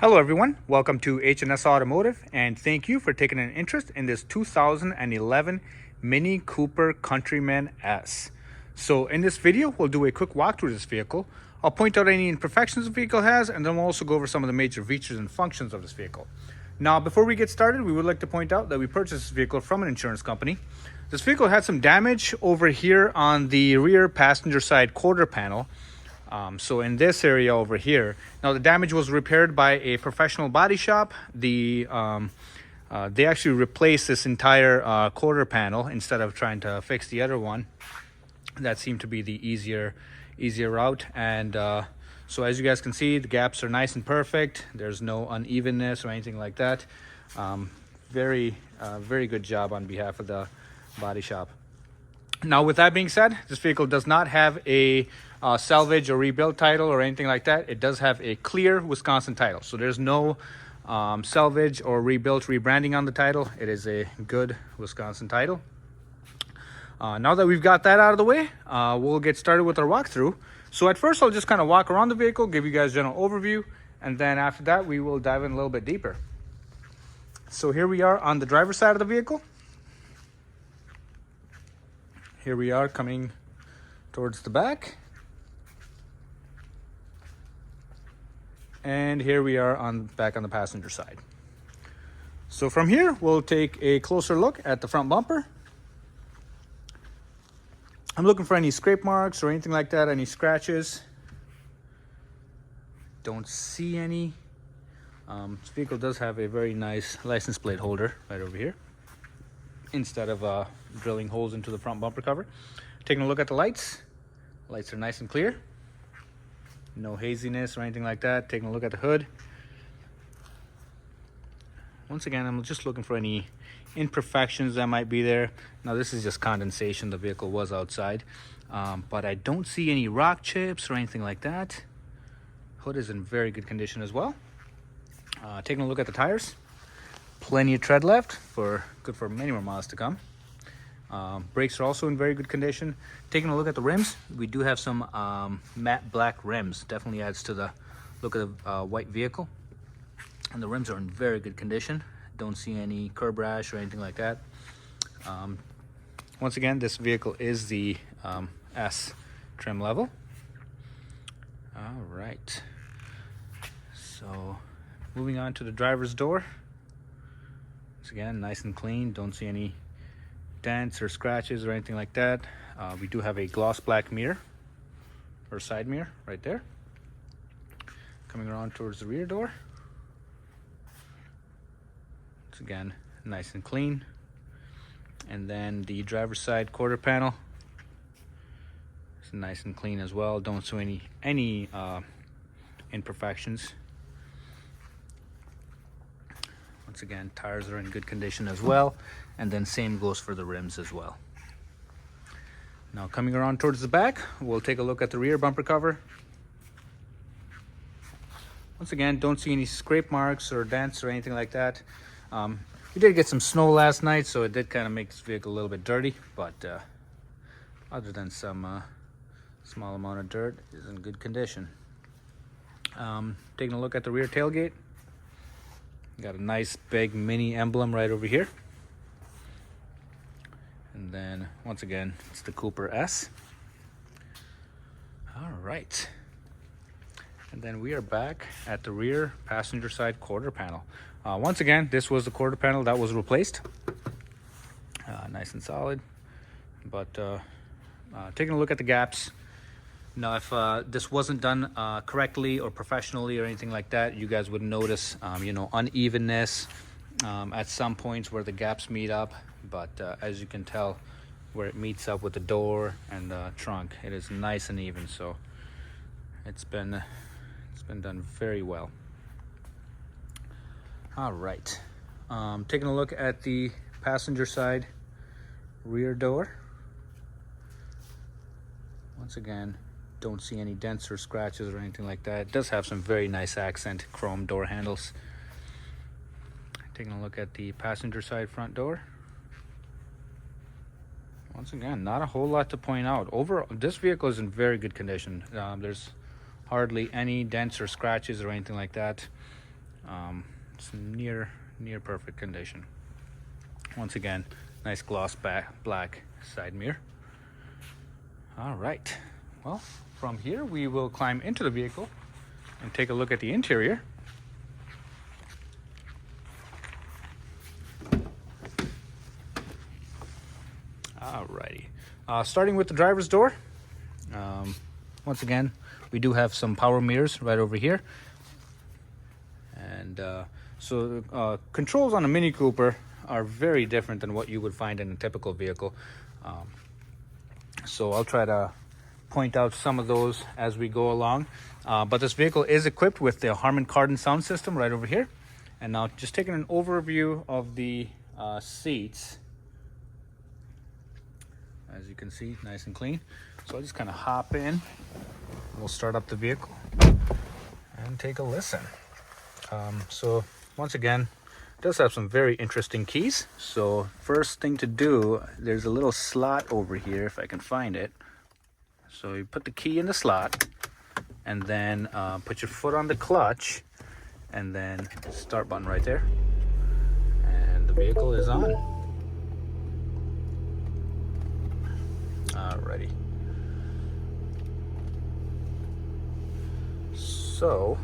Hello everyone, welcome to H&S Automotive, and thank you for taking an interest in this 2011 Mini Cooper Countryman S. So in this video, we'll do a quick walkthrough of this vehicle. I'll point out any imperfections the vehicle has, and then we'll also go over some of the major features and functions of this vehicle. Now, before we get started, we would like to point out that we purchased this vehicle from an insurance company. This vehicle had some damage over here on the rear passenger side quarter panel. So in this area over here, now the damage was repaired by a professional body shop. They actually replaced this entire quarter panel instead of trying to fix the other one. That seemed to be the easier route. And so as you guys can see, the gaps are nice and perfect. There's no unevenness or anything like that. Very good job on behalf of the body shop. Now, with that being said, this vehicle does not have a salvage or rebuild title or anything like that. It does have a clear Wisconsin title. So there's no salvage or rebuilt rebranding on the title. It is a good Wisconsin title. Now that we've got that out of the way, we'll get started with our walkthrough. So at first, I'll just kind of walk around the vehicle, give you guys a general overview, and then after that, we will dive in a little bit deeper. So here we are on the driver's side of the vehicle. Here we are coming towards the back. And here we are back on the passenger side. So from here, we'll take a closer look at the front bumper. I'm looking for any scrape marks or anything like that, any scratches. Don't see any. This vehicle does have a very nice license plate holder right over here, instead of drilling holes into the front bumper cover. Taking a look at the lights. Lights are nice and clear. No haziness or anything like that. Taking a look at the hood. Once again, I'm just looking for any imperfections that might be there. Now, this is just condensation. The vehicle was outside. But I don't see any rock chips or anything like that. Hood is in very good condition as well. Taking a look at the tires. Plenty of tread left, good for many more miles to come. Brakes are also in very good condition. Taking a look at the rims, we do have some matte black rims. Definitely adds to the look of the white vehicle. And the rims are in very good condition. Don't see any curb rash or anything like that. Once again, this vehicle is the S trim level. All right. So moving on to the driver's door. Once again, nice and clean. Don't see any dents or scratches or anything like that. We do have a gloss black mirror or side mirror right there. Coming around towards the rear door. Once again, nice and clean. And then the driver's side quarter panel is nice and clean as well. Don't see any imperfections. Once again, tires are in good condition as well, and then same goes for the rims as well. Now, coming around towards the back, we'll take a look at the rear bumper cover. Once again, don't see any scrape marks or dents or anything like that. We did get some snow last night, so it did kind of make this vehicle a little bit dirty, but other than some small amount of dirt, it is in good condition. Taking a look at the rear tailgate. Got a nice big mini emblem right over here. And then once again, it's the Cooper S. All right. And then we are back at the rear passenger side quarter panel. Once again, this was the quarter panel that was replaced. Nice and solid. But taking a look at the gaps. Now, if this wasn't done correctly or professionally or anything like that, you guys would notice, unevenness at some points where the gaps meet up. But as you can tell, where it meets up with the door and the trunk, it is nice and even. So it's been done very well. All right. Taking a look at the passenger side rear door. Once again, don't see any dents or scratches or anything like that. It does have some very nice accent chrome door handles. Taking a look at the passenger side front door. Once again, not a whole lot to point out. Overall, this vehicle is in very good condition. There's hardly any dents or scratches or anything like that. It's near perfect condition. Once again, nice gloss black side mirror. All right, well, from here we will climb into the vehicle and take a look at the interior. Alrighty, starting with the driver's door. Once again, we do have some power mirrors right over here, and so controls on a Mini Cooper are very different than what you would find in a typical vehicle. So I'll try to point out some of those as we go along. But this vehicle is equipped with the Harman Kardon sound system right over here. And now just taking an overview of the seats. As you can see, nice and clean. So I'll just kind of hop in. We'll start up the vehicle and take a listen. So once again, it does have some very interesting keys. So first thing to do, there's a little slot over here if I can find it. So you put the key in the slot and then put your foot on the clutch and then start button right there. And the vehicle is on. Alrighty. So,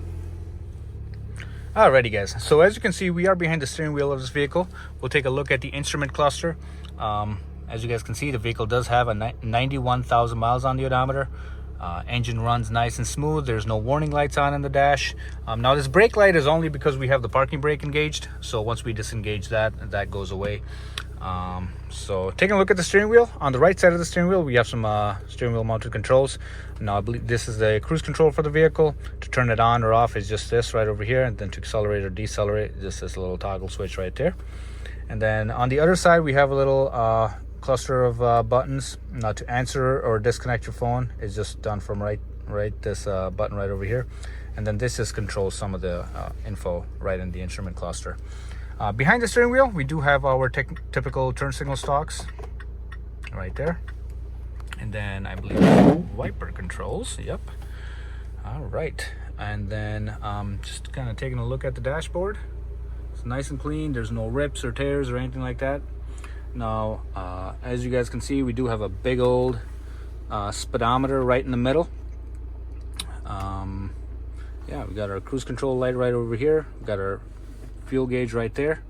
alrighty guys, so as you can see, we are behind the steering wheel of this vehicle. We'll take a look at the instrument cluster. As you guys can see, the vehicle does have a 91,000 miles on the odometer. Engine runs nice and smooth. There's no warning lights on in the dash. Now this brake light is only because we have the parking brake engaged. So once we disengage that, that goes away. So taking a look at the steering wheel, on the right side of the steering wheel, we have some steering wheel mounted controls. Now I believe this is the cruise control for the vehicle. To turn it on or off is just this right over here. And then to accelerate or decelerate, just this little toggle switch right there. And then on the other side, we have a little cluster of buttons. Now to answer or disconnect your phone is just done from right this button right over here. And then this just controls some of the info right in the instrument cluster. Behind the steering wheel, we do have our typical turn signal stalks right there. And then I believe wiper controls. Yep. All right. And then just kind of taking a look at the dashboard. It's nice and clean. There's no rips or tears or anything like that. Now, as you guys can see, we do have a big old speedometer right in the middle. Yeah, we got our cruise control light right over here. We got our fuel gauge right there,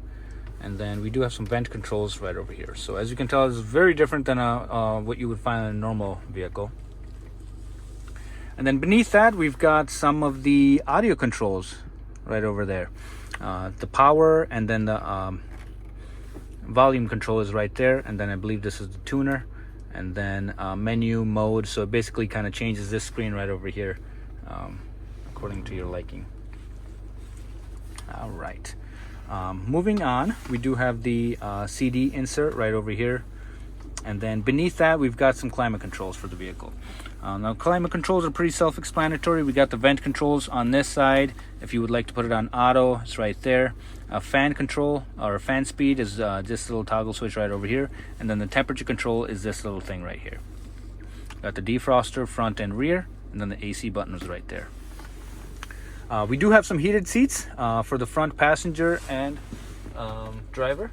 and then we do have some vent controls right over here. So as you can tell, it's very different than what you would find in a normal vehicle. And then beneath that, we've got some of the audio controls right over there. The power, and then the volume control is right there, and then I believe this is the tuner, and then menu mode. So it basically kind of changes this screen right over here according to your liking. All right. Moving on, we do have the CD insert right over here, and then beneath that we've got some climate controls for the vehicle. Now climate controls are pretty self-explanatory. We got the vent controls on this side. If you would like to put it on auto, it's right there. Fan control or fan speed is this little toggle switch right over here, and then the temperature control is this little thing right here. Got the defroster front and rear, and then the AC button is right there. We do have some heated seats for the front passenger and driver.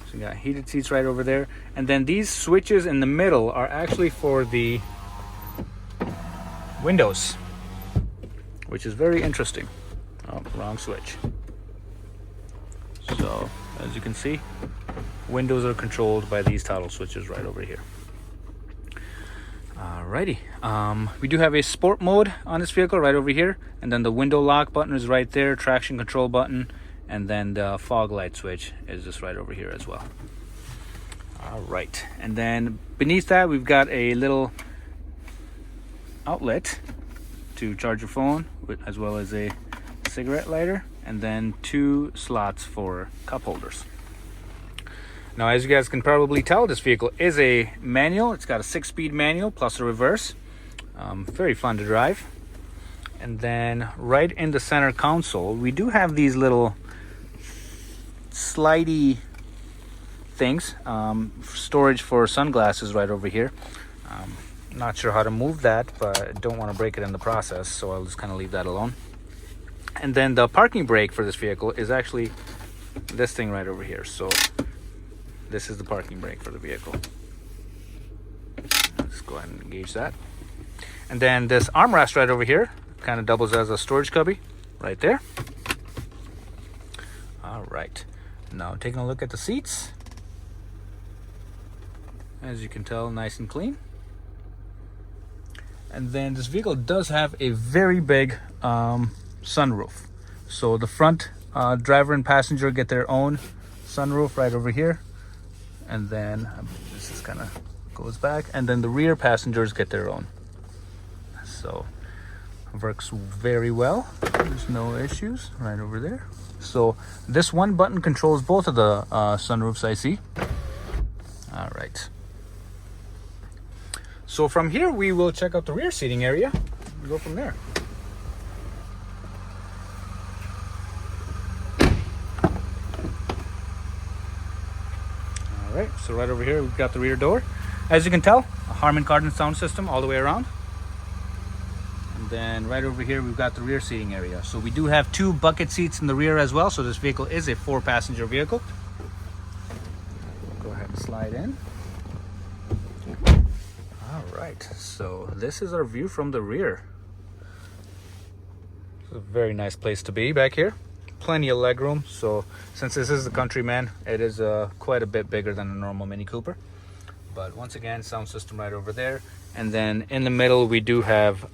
So you got heated seats right over there. And then these switches in the middle are actually for the windows, which is very interesting. Oh, wrong switch. So as you can see, windows are controlled by these toggle switches right over here. Alrighty, we do have a sport mode on this vehicle right over here, and then the window lock button is right there, traction control button, and then the fog light switch is just right over here as well. Alright, and then beneath that we've got a little outlet to charge your phone, as well as a cigarette lighter, and then 2 slots for cup holders. Now, as you guys can probably tell, this vehicle is a manual. It's got a 6-speed manual plus a reverse. Very fun to drive. And then right in the center console, we do have these little slidey things, storage for sunglasses right over here. Not sure how to move that, but I don't want to break it in the process, so I'll just kind of leave that alone. And then the parking brake for this vehicle is actually this thing right over here. So this is the parking brake for the vehicle. Let's go ahead and engage that. And then this armrest right over here kind of doubles as a storage cubby right there. All right, now taking a look at the seats. As you can tell, nice and clean. And then this vehicle does have a very big sunroof. So the front driver and passenger get their own sunroof right over here. And then this is kind of goes back. And then the rear passengers get their own. So it works very well. There's no issues right over there. So this one button controls both of the sunroofs I see. All right. So from here, we will check out the rear seating area and go from there. All right, so right over here, we've got the rear door. As you can tell, a Harman Kardon sound system all the way around. And then right over here, we've got the rear seating area. So we do have 2 bucket seats in the rear as well. So this vehicle is a 4-passenger vehicle. Go ahead and slide in. All right, so this is our view from the rear. It's a very nice place to be back here. Plenty of legroom. So since this is the Countryman, it is quite a bit bigger than a normal Mini Cooper. But once again, sound system right over there. And then in the middle, we do have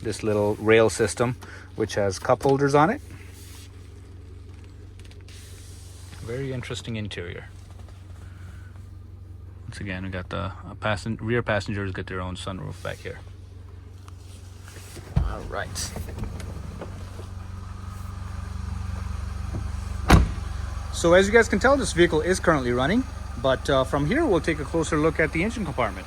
this little rail system, which has cup holders on it. Very interesting interior. Once again, we got the rear passengers get their own sunroof back here. All right. So as you guys can tell, this vehicle is currently running, but from here we'll take a closer look at the engine compartment.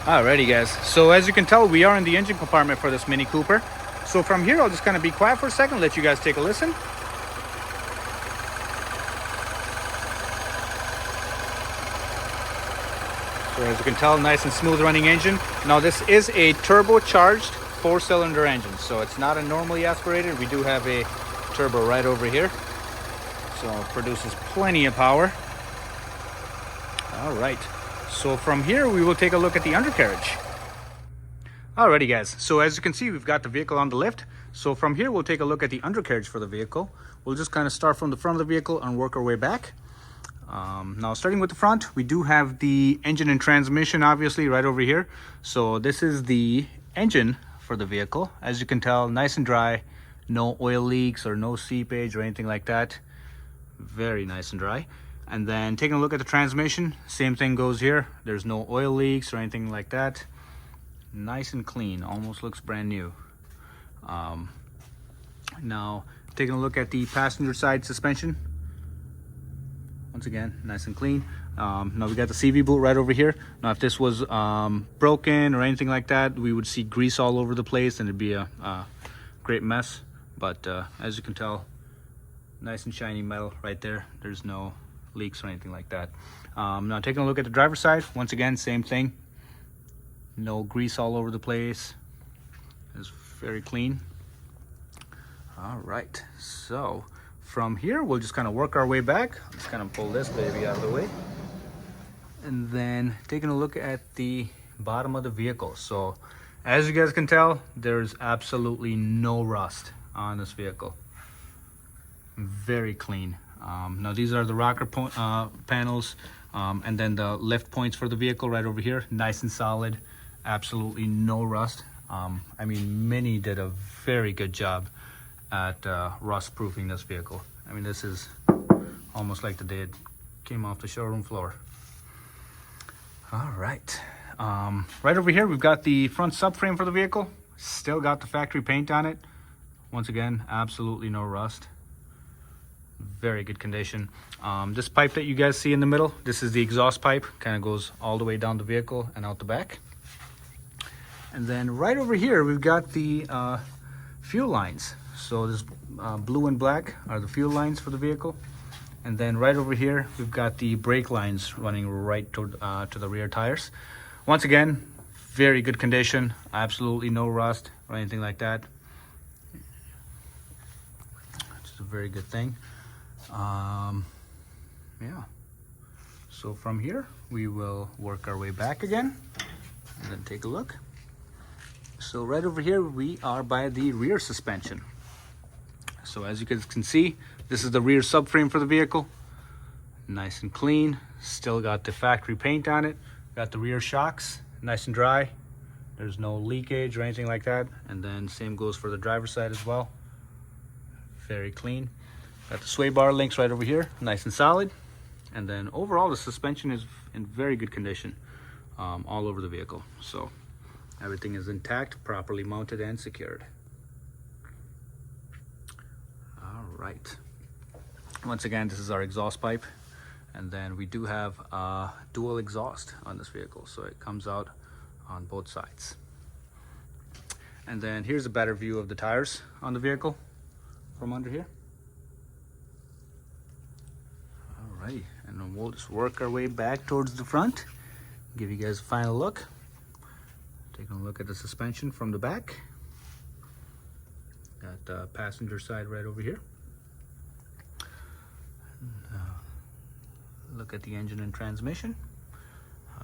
Alrighty guys, so as you can tell, we are in the engine compartment for this Mini Cooper. So from here, I'll just kind of be quiet for a second, let you guys take a listen. So as you can tell, nice and smooth running engine. Now this is a turbocharged 4-cylinder engine, so it's not a normally aspirated. We do have a turbo right over here, so it produces plenty of power. All right, so from here we will take a look at the undercarriage. Alrighty guys, so as you can see, we've got the vehicle on the lift. So from here we'll take a look at the undercarriage for the vehicle. We'll just kind of start from the front of the vehicle and work our way back. Now starting with the front, we do have the engine and transmission obviously right over here. So this is the engine for the vehicle. As you can tell, nice and dry, no oil leaks or no seepage or anything like that. Very nice and dry. And then taking a look at the transmission, same thing goes here. There's no oil leaks or anything like that. Nice and clean, almost looks brand new. Now taking a look at the passenger side suspension. Once again, nice and clean. Now we got the CV boot right over here. Now if this was broken or anything like that, we would see grease all over the place and it'd be a great mess. But as you can tell, nice and shiny metal right there. There's no leaks or anything like that. Now taking a look at the driver's side, once again, same thing. No grease all over the place. It's very clean. All right, so from here, we'll just kind of work our way back. Let's kind of pull this baby out of the way. And then taking a look at the bottom of the vehicle. So as you guys can tell, there's absolutely no rust on this vehicle. Very clean. Now these are the rocker panels, and then the lift points for the vehicle right over here. Nice and solid, absolutely no rust. I mean, Mini did a very good job at rust proofing this vehicle. I mean, this is almost like the day it came off the showroom floor. All right, right over here we've got the front subframe for the vehicle. Still got the factory paint on it. Once again, absolutely no rust. Very good condition. This pipe that you guys see in the middle, this is the exhaust pipe. Kind of goes all the way down the vehicle and out the back. And then right over here we've got the fuel lines. So this blue and black are the fuel lines for the vehicle. And then right over here we've got the brake lines running right to the rear tires. Once again, very good condition, absolutely no rust or anything like that. very good thing. Yeah. So from here, we will work our way back again and then take a look. So right over here, we are by the rear suspension. So as you guys can see, this is the rear subframe for the vehicle. Nice and clean. Still got the factory paint on it. Got the rear shocks, nice and dry. There's no leakage or anything like that. And then same goes for the driver's side as well. Very clean. Got the sway bar links right over here, nice and solid. And then overall, the suspension is in very good condition all over the vehicle. So everything is intact, properly mounted and secured. All right. Once again, this is our exhaust pipe. And then we do have dual exhaust on this vehicle. So it comes out on both sides. And then here's a better view of the tires on the vehicle from under here. Alrighty, and then we'll just work our way back towards the front. Give you guys a final look. Taking a look at the suspension from the back. Got the passenger side right over here. Look at the engine and transmission.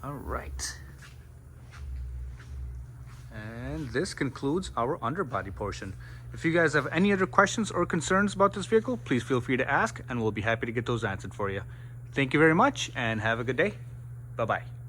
All right. And this concludes our underbody portion. If you guys have any other questions or concerns about this vehicle, please feel free to ask and we'll be happy to get those answered for you. Thank you very much and have a good day. Bye-bye.